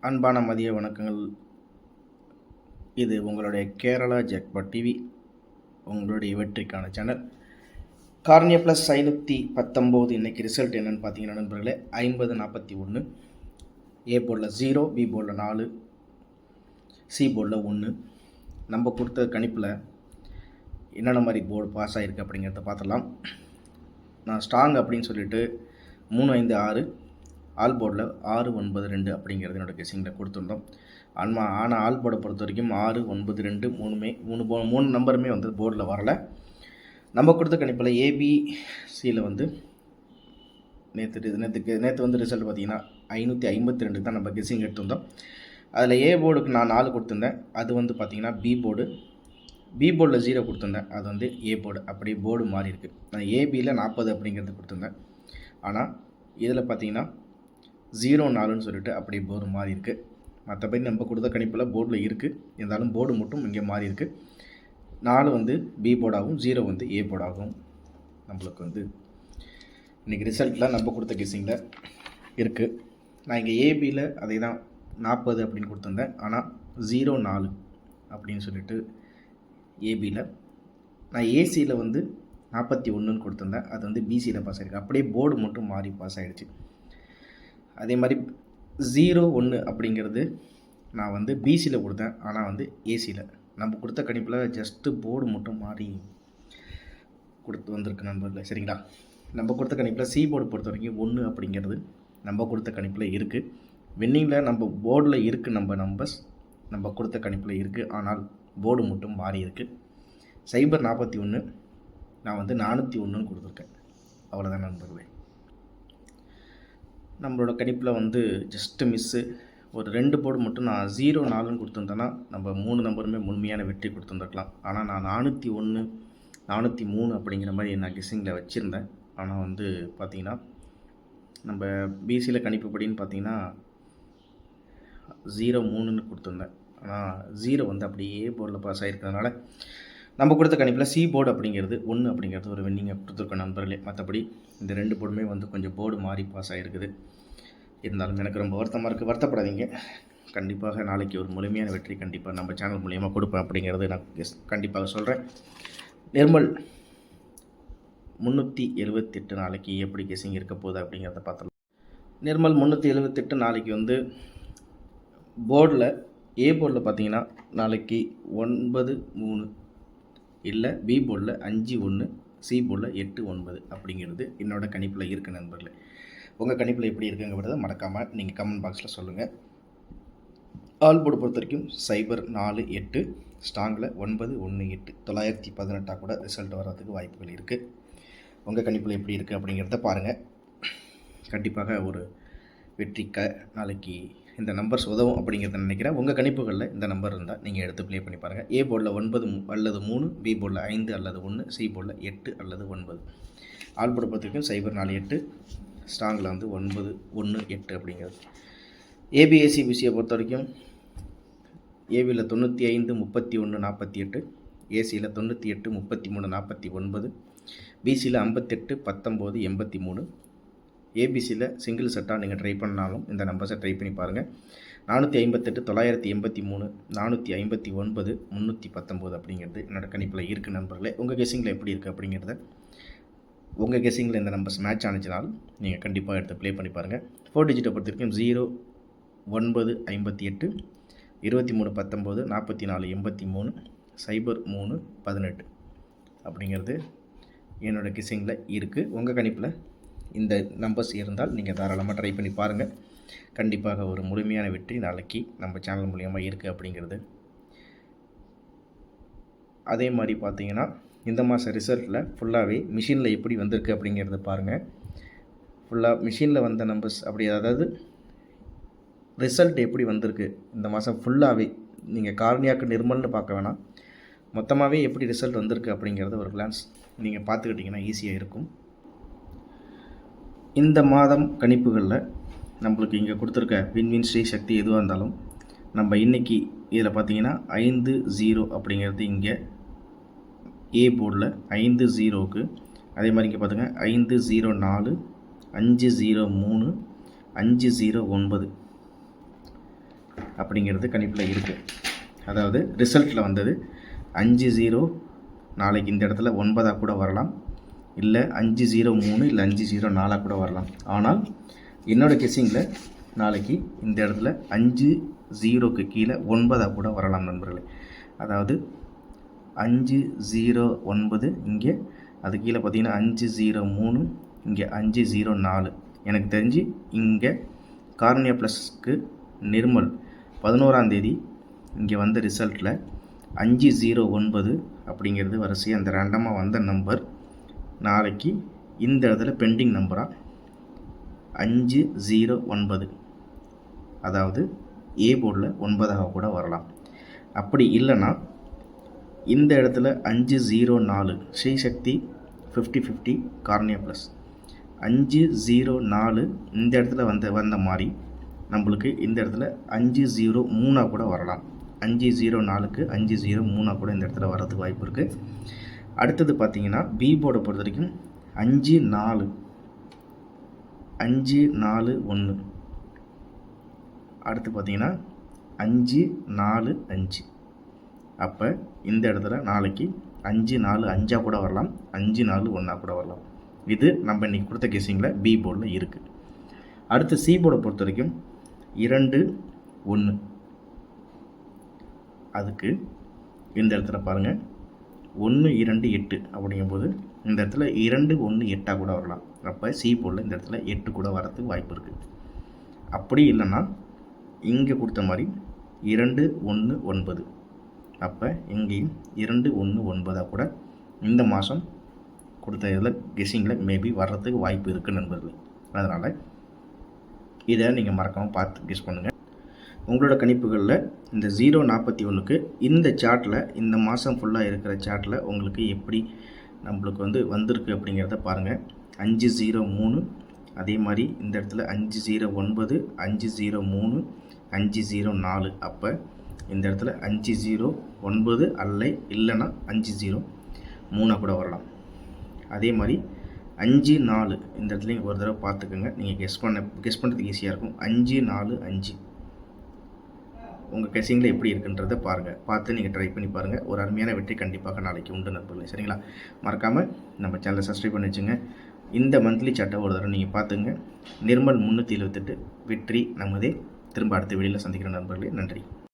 அன்பான மதிய வணக்கங்கள். இது உங்களுடைய கேரளா ஜாக்பாட் டிவி, உங்களுடைய வெற்றிக்கான சேனல். Cornea plus 519. இன்றைக்கி ரிசல்ட் என்னென்னு பார்த்தீங்கன்னா நண்பர்களே, 50-41. ஏ போர்டில் 0, பி போர்டில் 4, சி போர்டில் 1. நம்ம கொடுத்த கணிப்பில் என்னென்ன மாதிரி போர்டு பாஸ் ஆகிருக்கு அப்படிங்கிறத பார்த்துடலாம். நான் ஸ்ட்ராங் அப்படின்னு சொல்லிட்டு 3-5-6, ஆல் போர்டில் 6-9-2 அப்படிங்கிறது என்னோடய கெஸிங்கில் கொடுத்துருந்தோம். ஆனால் ஆல் போர்டை பொறுத்த வரைக்கும் 6-9-2 மூணு நம்பருமே வந்து போர்டில் வரலை. நம்ம கொடுத்த கணிப்பில் ஏபிசியில் வந்து நேற்று வந்து ரிசல்ட் பார்த்திங்கன்னா 552 தான் நம்ம கெஸிங் எடுத்திருந்தோம். அதில் ஏ போர்டுக்கு நான் 4 கொடுத்துருந்தேன். அது வந்து பார்த்திங்கன்னா பி போர்டில் 0 கொடுத்துருந்தேன். அது வந்து ஏ போர்டு. அப்படியே போர்டு மாறி இருக்குது. நான் ஏபியில் 40 அப்படிங்கிறது கொடுத்துருந்தேன். ஆனால் இதில் பார்த்திங்கன்னா 0-4ன்னு சொல்லிட்டு அப்படியே போர்டு மாறி இருக்குது. மற்றபடி நம்ம கொடுத்த கணிப்பில் போர்டில் இருக்குது. இருந்தாலும் போர்டு மட்டும் இங்கே மாறி இருக்குது. 4 வந்து பி போர்டாகவும் 0 வந்து ஏ போர்டாகவும் நம்மளுக்கு வந்து இன்றைக்கி ரிசல்ட்டில் நம்ம கொடுத்த கெஸிங்கில் இருக்குது. நான் இங்கே ஏபியில் அதை தான் 40 அப்படின்னு கொடுத்துருந்தேன். ஆனால் 0-4 அப்படின்னு சொல்லிட்டு ஏபியில், நான் ஏசியில் வந்து 41ன்னு கொடுத்துருந்தேன். அது வந்து பிசியில் பாஸ் ஆகிருக்கு. அப்படியே போர்டு மட்டும் மாறி பாஸ் ஆகிடுச்சு. அதே மாதிரி 0-1 அப்படிங்கிறது நான் வந்து பிசியில் கொடுத்தேன். ஆனால் வந்து ஏசியில் நம்ம கொடுத்த கணிப்பில் ஜஸ்ட்டு போர்டு மட்டும் மாறி கொடுத்து வந்திருக்கு நண்பர்களே. சரிங்களா? நம்ம கொடுத்த கணிப்பில் சி போர்டு பொறுத்த வரைக்கும் 1 அப்படிங்கிறது நம்ம கொடுத்த கணிப்பில் இருக்குது. வின்னிங்கில் நம்ம போர்டில் இருக்குது. நம்பர்ஸ் நம்ம கொடுத்த கணிப்பில் இருக்குது. ஆனால் போர்டு மட்டும் மாறி இருக்குது. சைபர் 41, நான் வந்து 401ன்னு கொடுத்துருக்கேன். அவ்வளோதான் நண்பர்களே. நம்மளோட கணிப்பில் வந்து ஜஸ்ட்டு மிஸ்ஸு. ஒரு 2 போர்டு மட்டும் நான் 0-4ன்னு கொடுத்துருந்தேன்னா நம்ம 3 நம்பருமே முழுமையான வெற்றி கொடுத்துருந்துருக்கலாம். ஆனால் நான் 401, 403 அப்படிங்கிற மாதிரி நான் கெஸ்ஸிங்கில் வச்சுருந்தேன். ஆனால் வந்து பார்த்திங்கன்னா நம்ம பிசியில் கணிப்புப்படின்னு பார்த்திங்கன்னா 0-3ன்னு கொடுத்துருந்தேன். ஆனால் 0 வந்து அப்படியே போர்டில் பாஸ் ஆகிருக்கிறதுனால நம்ம கொடுத்த கணிப்பில் சி போர்டு அப்படிங்கிறது 1 அப்படிங்கிறது ஒரு வின்னிங்கை கொடுத்துருக்க நண்பர்களே. மற்றபடி இந்த 2 போர்டுமே வந்து கொஞ்சம் போர்டு மாறி பாஸ் ஆகிருக்குது. இருந்தாலும் எனக்கு ரொம்ப வருத்தமாக இருக்குது. வருத்தப்படாதீங்க. கண்டிப்பாக நாளைக்கு ஒரு முழுமையான வெற்றி கண்டிப்பாக நம்ம சேனல் மூலியமாக கொடுப்பேன் அப்படிங்கிறது நான் கண்டிப்பாக சொல்கிறேன். நிர்மல் 378 நாளைக்கு எப்படி கெஸிங் இருக்க போகுது அப்படிங்கிறத பார்த்துலாம். நிர்மல் 378 நாளைக்கு வந்து போர்டில் ஏ போர்டில் பார்த்தீங்கன்னா நாளைக்கு 9-3, இல்லை பி போர்டில் 5-1, சி போர்டில் 8-9 அப்படிங்கிறது என்னோடய கணிப்பில் இருக்குது நண்பர்களே. உங்கள் கணிப்பில் எப்படி இருக்குங்கிறத மறக்காமல் நீங்கள் கமெண்ட் பாக்ஸில் சொல்லுங்கள். ஆல் போர்டு பொறுத்த வரைக்கும் சைபர் 4-8, ஸ்ட்ராங்கில் 9-1-8, 918 கூட ரிசல்ட் வர்றதுக்கு வாய்ப்புகள் இருக்குது. உங்கள் கணிப்பில் எப்படி இருக்குது அப்படிங்கிறத பாருங்கள். கண்டிப்பாக ஒரு வெற்றிக்க நாளைக்கு இந்த நம்பர்ஸ் உதவும் அப்படிங்கிறத நினைக்கிறேன். உங்கள் கணிப்புகளில் இந்த நம்பர் இருந்தால் நீங்கள் எடுத்து ப்ளே பண்ணி பாருங்கள். ஏ போர்டில் 9 அல்லது 3, பி போர்டில் 5 அல்லது 1, சி போர்டில் 8 அல்லது 9. ஆல் போர்டு பொறுத்த வரைக்கும் சைபர் 4-8, ஸ்ட்ராங்கில் வந்து 9-1-8 அப்படிங்கிறது. ஏபிஎஸ்சிபிசியை பொறுத்த வரைக்கும் ஏபியில் 95-31-48, ஏசியில் 98-33-49, பிசியில் 58-19-83. ஏபிசியில் சிங்கிள் செட்டாக நீங்கள் ட்ரை பண்ணாலும் இந்த நம்பர்ஸை ட்ரை பண்ணி பாருங்கள். 458, 983, 459, 319 அப்படிங்கிறது என்னோடய கணிப்பில் இருக்குது நண்பர்களே. உங்கள் கெஸிங்கில் எப்படி இருக்குது அப்படிங்கிறத, உங்கள் கெஸிங்கில் இந்த நம்பர்ஸ் மேட்ச் ஆனிச்சினாலும் நீங்கள் கண்டிப்பாக எடுத்து ப்ளே பண்ணி பாருங்கள். 4 டிஜிட்டை பொறுத்த வரைக்கும் 0-9-58, 23-19, 44-83, சைபர் 3-18 அப்படிங்கிறது என்னோடய கெஸிங்கில் இருக்குது. உங்கள் கணிப்பில் இந்த நம்பர்ஸ் இருந்தால் நீங்கள் தாராளமாக ட்ரை பண்ணி பாருங்கள். கண்டிப்பாக ஒரு முழுமையான வெற்றி நாளைக்கு நம்ம சேனல் மூலியமாக இருக்குது அப்படிங்கிறது. அதே மாதிரி பார்த்தீங்கன்னா இந்த மாத ரிசல்ட்டில் ஃபுல்லாகவே மிஷினில் எப்படி வந்திருக்கு அப்படிங்கிறத பாருங்கள். ஃபுல்லாக மிஷினில் வந்த நம்பர்ஸ் அப்படி, அதாவது ரிசல்ட் எப்படி வந்திருக்கு இந்த மாதம் ஃபுல்லாகவே, நீங்கள் கார்னியாக்கு நிர்மல்னு பார்க்க வேணாம், மொத்தமாகவே எப்படி ரிசல்ட் வந்திருக்கு அப்படிங்கிறத ஒரு கிளான்ஸ் நீங்கள் பார்த்துக்கிட்டிங்கன்னா ஈஸியாக இருக்கும். இந்த மாதம் கணிப்புகளில் நம்மளுக்கு இங்கே கொடுத்துருக்க வின்வின் ஸ்ரீ சக்தி எதுவாக இருந்தாலும் நம்ம இன்றைக்கி இதில் பார்த்தீங்கன்னா 5-0 அப்படிங்கிறது இங்கே ஏ போர்டில் 5-0க்கு, அதே மாதிரி இங்கே பார்த்துங்க 5-0-4, 5-0-3, 5-0-9 அப்படிங்கிறது கணிப்பில் இருக்குது. அதாவது ரிசல்ட்டில் வந்தது 5-0 நாளைக்கு இந்த இடத்துல 9 கூட வரலாம், இல்லை 5-0-3 இல்லை 5-0-4 கூட வரலாம். ஆனால் என்னோடய கெஸ்ஸிங்கில் நாளைக்கு இந்த இடத்துல 5-0க்கு கீழே 9 கூட வரலாம் நண்பர்களே. அதாவது 5-0-9 இங்கே, அது கீழே பார்த்தீங்கன்னா 5-0-3, இங்கே 5-0-4. எனக்கு தெரிஞ்சு இங்கே கார்னியா ப்ளஸ்க்கு நிர்மல் 11ஆம் தேதி இங்கே வந்த ரிசல்ட்டில் 5-0-9 அப்படிங்கிறது வரிசையாக அந்த ரேண்டமாக வந்த நம்பர் நாளைக்கு இந்த இடத்துல பெண்டிங் நம்பராக 5-0-9, அதாவது ஏ போர்டில் 9 கூட வரலாம். அப்படி இல்லைன்னா இந்த இடத்துல 5-0-4 ஸ்ரீசக்தி 50-50 கார்னியா ப்ளஸ் 5-0-4 இந்த இடத்துல வந்த மாதிரி நம்மளுக்கு இந்த இடத்துல 5-0-3 கூட வரலாம். 5-0-4க்கு 5-0-3 கூட இந்த இடத்துல வர்றதுக்கு வாய்ப்பு இருக்குது. அடுத்தது பார்த்தீங்கன்னா பி போர்டை பொறுத்த வரைக்கும் 5-4 5-4-1, அடுத்து பார்த்தீங்கன்னா 5-4-5. அப்போ இந்த இடத்துல நாளைக்கு 5-4-5 கூட வரலாம், 5-4-1 கூட வரலாம். இது நம்ம இன்றைக்கி கொடுத்த கெஸ்ஸிங்கில் பி போர்டில் இருக்குது. அடுத்து சி போர்டை பொறுத்த வரைக்கும் 2-1, அதுக்கு இந்த இடத்துல பாருங்கள் 1-2-8 அப்படிங்கும்போது இந்த இடத்துல 2-1-8 கூட வரலாம். அப்போ சி போர்டில் இந்த இடத்துல 8 கூட வரதுக்கு வாய்ப்பு இருக்குது. அப்படி இல்லைன்னா இங்கே கொடுத்த மாதிரி 2-1-9, அப்போ இங்கேயும் 2-1-9 கூட இந்த மாதம் கொடுத்த இதில் கெஸ்ஸிங்கில் மேபி வர்றதுக்கு வாய்ப்பு இருக்குது நண்பர்கள். அதனால் இதை நீங்கள் மறக்காமல் பார்த்து கெஸ் பண்ணுங்கள். உங்களோட கணிப்புகளில் இந்த 0-41க்கு இந்த சார்ட்டில் இந்த மாதம் ஃபுல்லாக இருக்கிற சார்ட்டில் உங்களுக்கு எப்படி நம்மளுக்கு வந்திருக்கு அப்படிங்கிறத பாருங்கள். 5-0-3, அதே மாதிரி இந்த இடத்துல 5-0-9, 5-0-3, 5-0-4. அப்போ இந்த இடத்துல 5-0-9 இல்லைன்னா 5-0-3 கூட வரலாம். அதே மாதிரி 5-4 இந்த இடத்துல ஒரு தடவை பார்த்துக்கோங்க, நீங்கள் கெஸ் பண்ணுறதுக்கு ஈஸியாக இருக்கும். 5-4-5 உங்கள் கெஸ்ஸிங்கில் எப்படி இருக்குன்றதை பாருங்கள், பார்த்து நீங்கள் ட்ரை பண்ணி பாருங்கள். ஒரு அருமையான வெற்றி கண்டிப்பாக நாளைக்கு உண்டு நண்பர்களே. சரிங்களா? மறக்காமல் நம்ம சேனலை சப்ஸ்கிரைப் பண்ணி வச்சுங்க. இந்த மந்த்லி சார்ட்டை ஒரு தடவை நீங்கள் பார்த்துங்க. நிர்மல் 378 வெற்றி நமதே. திரும்ப அடுத்த வீடியோவில் சந்திக்கிற நண்பர்களே. நன்றி.